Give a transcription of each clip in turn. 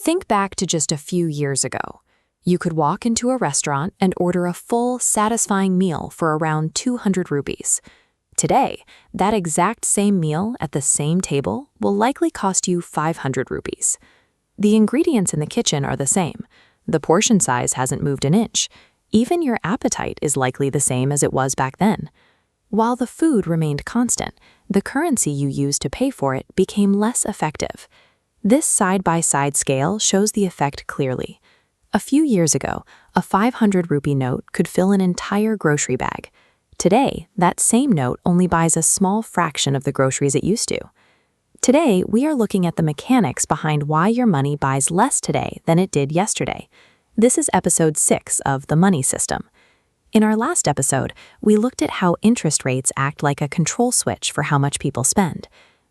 Think back to just a few years ago. You could walk into a restaurant and order a full, satisfying meal for around 200 rupees. Today, that exact same meal at the same table will likely cost you 500 rupees. The ingredients in the kitchen are the same. The portion size hasn't moved an inch. Even your appetite is likely the same as it was back then. While the food remained constant, the currency you used to pay for it became less effective. This side-by-side scale shows the effect clearly. A few years ago, a 500 rupee note could fill an entire grocery bag. Today, that same note only buys a small fraction of the groceries it used to. Today, we are looking at the mechanics behind why your money buys less today than it did yesterday. This is episode 6 of The Money System. In our last episode, we looked at how interest rates act like a control switch for how much people spend.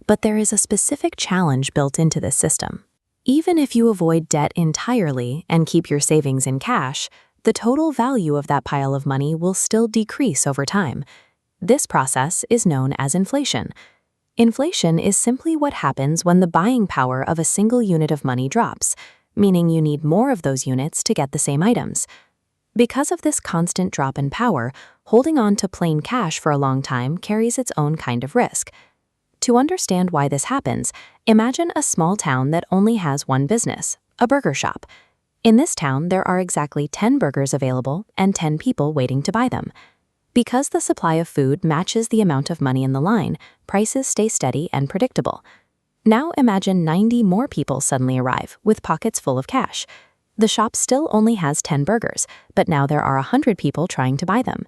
But there is a specific challenge built into this system. Even if you avoid debt entirely and keep your savings in cash, the total value of that pile of money will still decrease over time. This process is known as inflation. Inflation is simply what happens when the buying power of a single unit of money drops, meaning you need more of those units to get the same items. Because of this constant drop in power, holding on to plain cash for a long time carries its own kind of risk. To understand why this happens, imagine a small town that only has one business, a burger shop. In this town, there are exactly 10 burgers available and 10 people waiting to buy them. Because the supply of food matches the amount of money in the line, prices stay steady and predictable. Now imagine 90 more people suddenly arrive with pockets full of cash. The shop still only has 10 burgers, but now there are 100 people trying to buy them.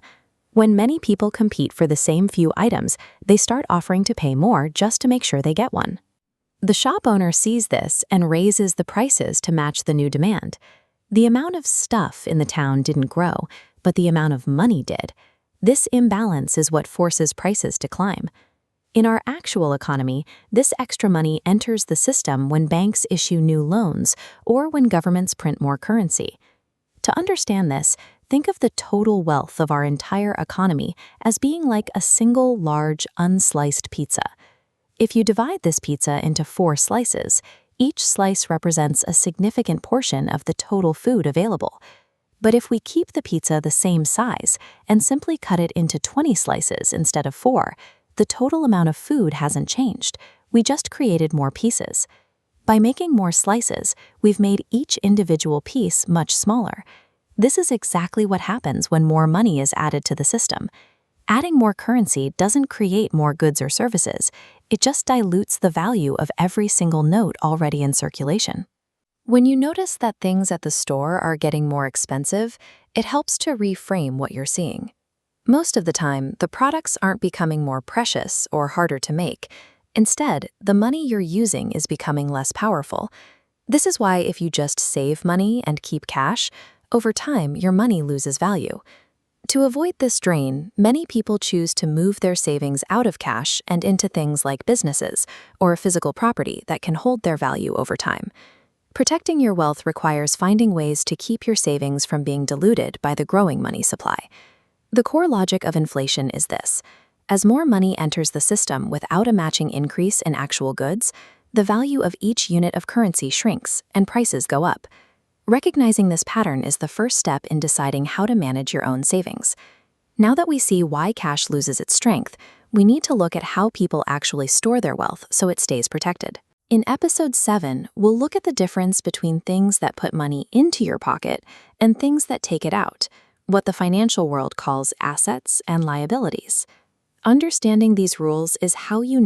When many people compete for the same few items, they start offering to pay more just to make sure they get one. The shop owner sees this and raises the prices to match the new demand. The amount of stuff in the town didn't grow, but the amount of money did. This imbalance is what forces prices to climb. In our actual economy, this extra money enters the system when banks issue new loans or when governments print more currency. To understand this, think of the total wealth of our entire economy as being like a single large unsliced pizza. If you divide this pizza into 4 slices, each slice represents a significant portion of the total food available. But if we keep the pizza the same size and simply cut it into 20 slices instead of 4, the total amount of food hasn't changed. We just created more pieces. By making more slices, we've made each individual piece much smaller. This is exactly what happens when more money is added to the system. Adding more currency doesn't create more goods or services. It just dilutes the value of every single note already in circulation. When you notice that things at the store are getting more expensive, it helps to reframe what you're seeing. Most of the time, the products aren't becoming more precious or harder to make. Instead, the money you're using is becoming less powerful. This is why if you just save money and keep cash, over time your money loses value. To avoid this drain, many people choose to move their savings out of cash and into things like businesses or a physical property that can hold their value over time. Protecting your wealth requires finding ways to keep your savings from being diluted by the growing money supply. The core logic of inflation is this: as more money enters the system without a matching increase in actual goods, the value of each unit of currency shrinks and prices go up. Recognizing this pattern is the first step in deciding how to manage your own savings. Now that we see why cash loses its strength, we need to look at how people actually store their wealth so it stays protected. In episode 7, we'll look at the difference between things that put money into your pocket and things that take it out, what the financial world calls assets and liabilities. Understanding these rules is how you